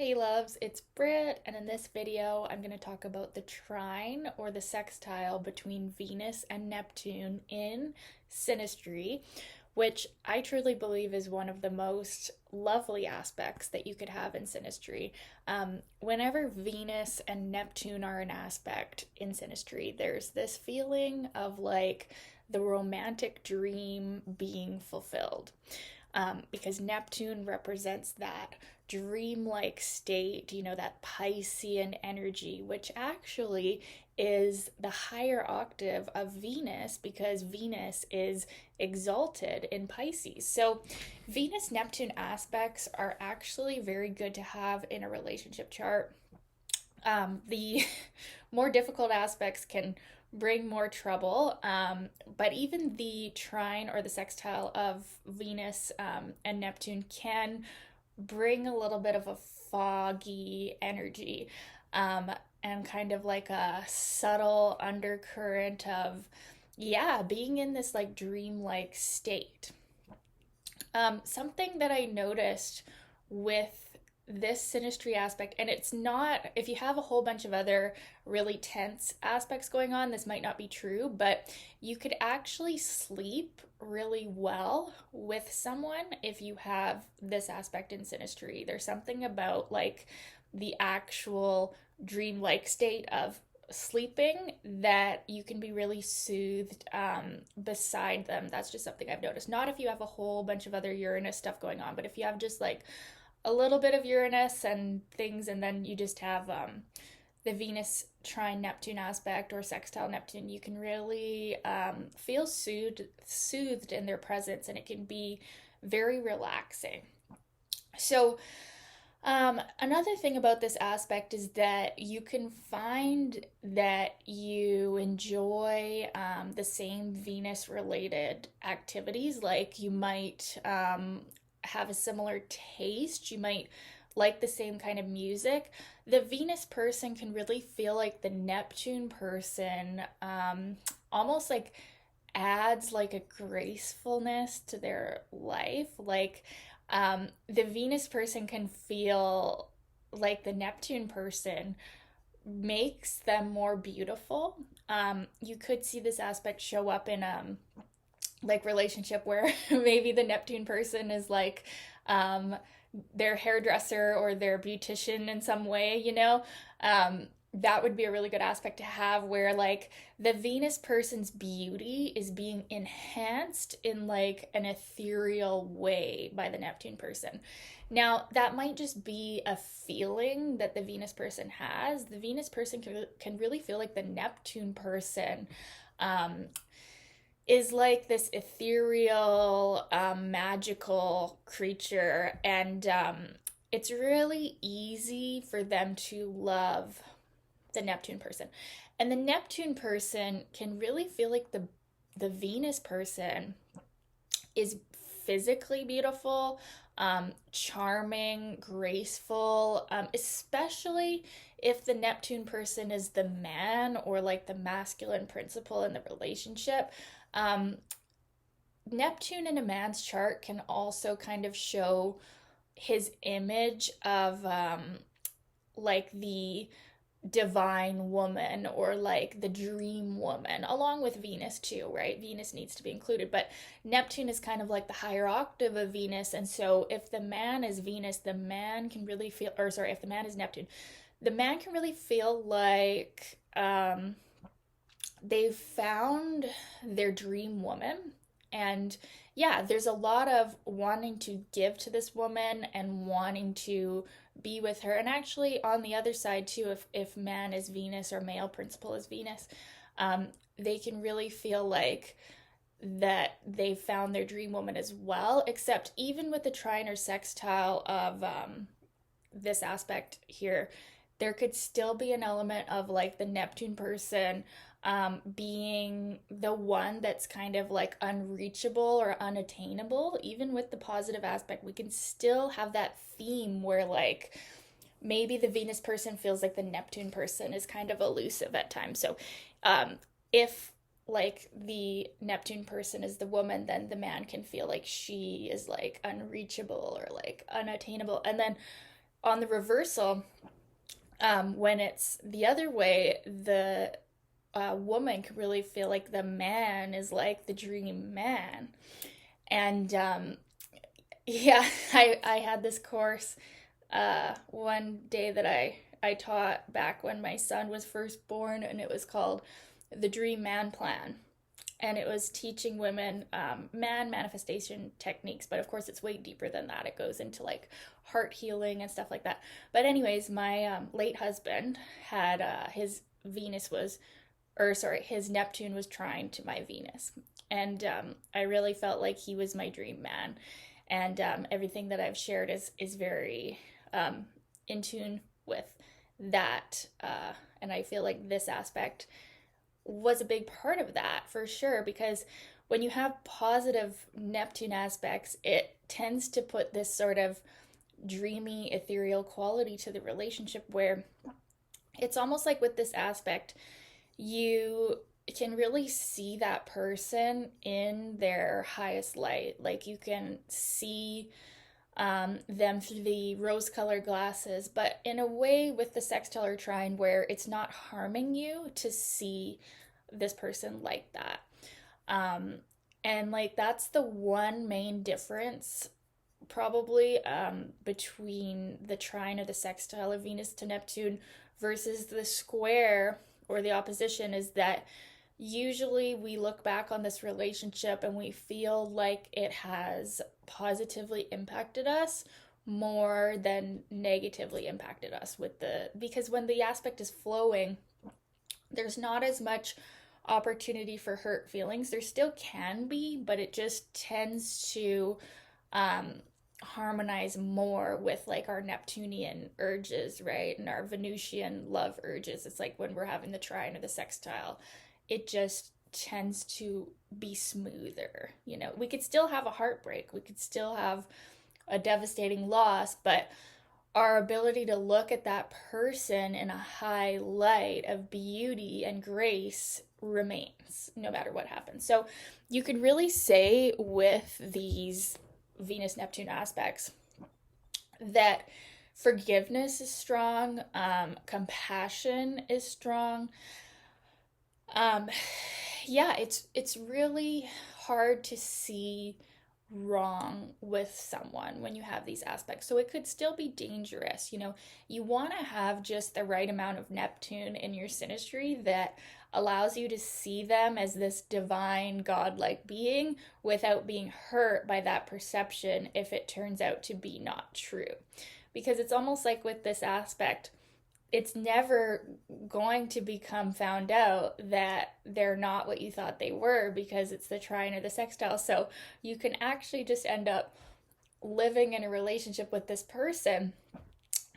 Hey loves, it's Britt, and in this video I'm going to talk about the trine or the sextile between Venus and Neptune in synastry, which I truly believe is one of the most lovely aspects that you could have in synastry. Whenever Venus and Neptune are an aspect in synastry, there's this feeling of like the romantic dream being fulfilled. Because Neptune represents that dreamlike state, that Piscean energy, which actually is the higher octave of Venus because Venus is exalted in Pisces. So, Venus Neptune aspects are actually very good to have in a relationship chart. The more difficult aspects can bring more trouble. But even the trine or the sextile of Venus and Neptune can bring a little bit of a foggy energy and kind of like a subtle undercurrent of, yeah, being in this like dreamlike state. Something that I noticed with this synastry aspect, and it's not, if you have a whole bunch of other really tense aspects going on, this might not be true, but you could actually sleep really well with someone if you have this aspect in synastry. There's something about like the actual dreamlike state of sleeping that you can be really soothed beside them. That's just something I've noticed. Not if you have a whole bunch of other Uranus stuff going on, but if you have just like a little bit of Uranus and things, and then you just have the Venus trine Neptune aspect or sextile Neptune, you can really feel soothed in their presence, and it can be very relaxing. So, another thing about this aspect is that you can find that you enjoy the same Venus related activities. Like you might have a similar taste, you might like the same kind of music. The Venus person can really feel like the Neptune person almost like adds like a gracefulness to their life. Like the Venus person can feel like the Neptune person makes them more beautiful. You could see this aspect show up in like relationship where maybe the Neptune person is like their hairdresser or their beautician in some way. That would be a really good aspect to have where like the Venus person's beauty is being enhanced in like an ethereal way by the Neptune person. Now, that might just be a feeling that the Venus person has. The Venus person can really feel like the Neptune person is like this ethereal, magical creature, and it's really easy for them to love the Neptune person. And the Neptune person can really feel like the Venus person is physically beautiful, charming, graceful, especially if the Neptune person is the man or like the masculine principle in the relationship. Um, Neptune in a man's chart can also kind of show his image of like the divine woman or like the dream woman, along with Venus too, right? Venus needs to be included, but Neptune is kind of like the higher octave of Venus. And so if the man is Venus, the man can really feel, or sorry, if the man is Neptune, the man can really feel like they've found their dream woman. And yeah, there's a lot of wanting to give to this woman and wanting to be with her. And actually, on the other side, too, if man is Venus or male principle is Venus, they can really feel like that they found their dream woman as well. Except even with the trine or sextile of this aspect here, there could still be an element of like the Neptune person being the one that's kind of like unreachable or unattainable. Even with the positive aspect, we can still have that theme where like maybe the Venus person feels like the Neptune person is kind of elusive at times. So if like the Neptune person is the woman, then the man can feel like she is like unreachable or like unattainable. And then on the reversal, when it's the other way, the woman can really feel like the man is like the dream man. And yeah, I had this course one day that I taught back when my son was first born, and it was called the Dream Man Plan. And it was teaching women man manifestation techniques, but of course it's way deeper than that. It goes into like heart healing and stuff like that. But anyways, my late husband had his Venus was, or sorry, his Neptune was trine to my Venus, and I really felt like he was my dream man. And everything that I've shared is very in tune with that, and I feel like this aspect was a big part of that for sure, because when you have positive Neptune aspects, it tends to put this sort of dreamy, ethereal quality to the relationship where it's almost like with this aspect, you can really see that person in their highest light. Like you can see them through the rose-colored glasses, but in a way with the sextile or trine where it's not harming you to see this person like that. And like that's the one main difference probably between the trine or the sextile of Venus to Neptune versus the square or the opposition, is that usually we look back on this relationship and we feel like it has positively impacted us more than negatively impacted us with the, because when the aspect is flowing, there's not as much opportunity for hurt feelings. There still can be, but it just tends to harmonize more with like our Neptunian urges, right? And our Venusian love urges. It's like when we're having the trine or the sextile, it just tends to be smoother. You know, we could still have a heartbreak, we could still have a devastating loss, but our ability to look at that person in a high light of beauty and grace remains no matter what happens. So you can really say with these Venus Neptune aspects that forgiveness is strong, compassion is strong. Yeah, it's really hard to see wrong with someone when you have these aspects. So it could still be dangerous. You know, you want to have just the right amount of Neptune in your synastry that allows you to see them as this divine godlike being without being hurt by that perception if it turns out to be not true. Because it's almost like with this aspect, it's never going to become found out that they're not what you thought they were because it's the trine or the sextile. So you can actually just end up living in a relationship with this person,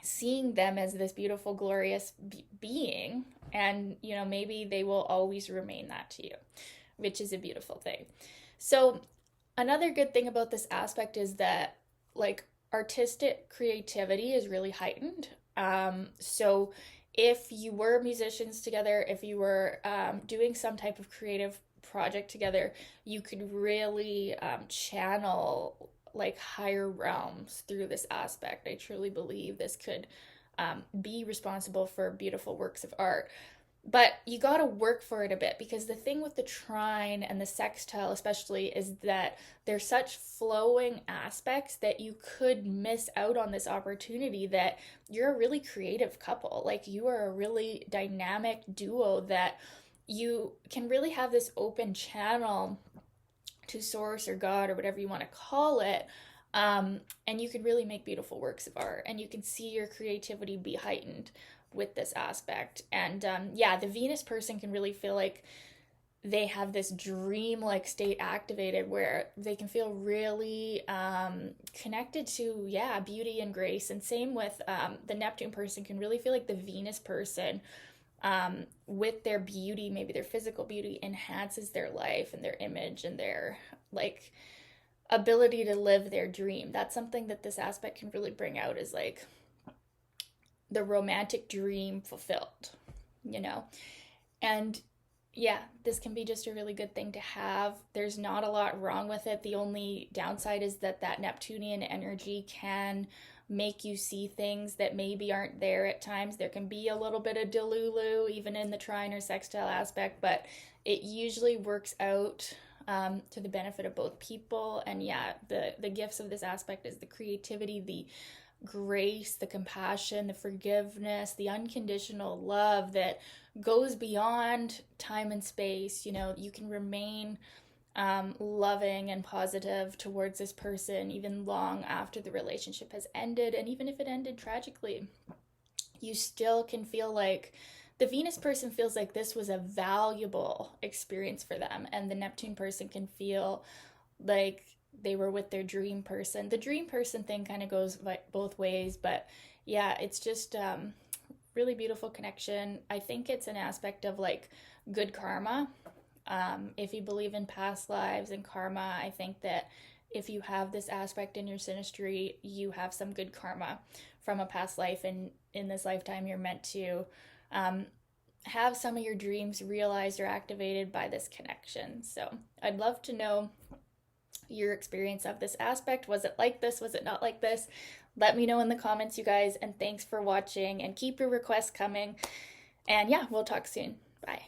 seeing them as this beautiful, glorious being. And, you know, maybe they will always remain that to you, which is a beautiful thing. So another good thing about this aspect is that, like, artistic creativity is really heightened. So if you were musicians together, if you were doing some type of creative project together, you could really channel like higher realms through this aspect. I truly believe this could be responsible for beautiful works of art. But you got to work for it a bit, because the thing with the trine and the sextile especially is that they're such flowing aspects that you could miss out on this opportunity that you're a really creative couple. Like you are a really dynamic duo that you can really have this open channel to source or God or whatever you want to call it. And you can really make beautiful works of art, and you can see your creativity be heightened with this aspect. And yeah, the Venus person can really feel like they have this dream-like state activated where they can feel really connected to, yeah, beauty and grace. And same with the Neptune person can really feel like the Venus person with their beauty, maybe their physical beauty, enhances their life and their image and their like ability to live their dream. That's something that this aspect can really bring out, is like the romantic dream fulfilled, you know? And yeah, this can be just a really good thing to have. There's not a lot wrong with it. The only downside is that that Neptunian energy can make you see things that maybe aren't there at times. There can be a little bit of delulu even in the trine or sextile aspect, but it usually works out to the benefit of both people. And yeah, the gifts of this aspect is the creativity, the grace, the compassion, the forgiveness, the unconditional love that goes beyond time and space. You know, you can remain loving and positive towards this person even long after the relationship has ended. And even if it ended tragically, you still can feel like the Venus person feels like this was a valuable experience for them, and the Neptune person can feel like they were with their dream person. The dream person thing kind of goes both ways, but yeah, it's just really beautiful connection. I think it's an aspect of like good karma. If you believe in past lives and karma, I think that if you have this aspect in your synastry, you have some good karma from a past life, and in this lifetime, you're meant to have some of your dreams realized or activated by this connection. So I'd love to know your experience of this aspect. Was it like this? Was it not like this? Let me know in the comments, you guys, and thanks for watching, and keep your requests coming. And yeah, we'll talk soon. Bye.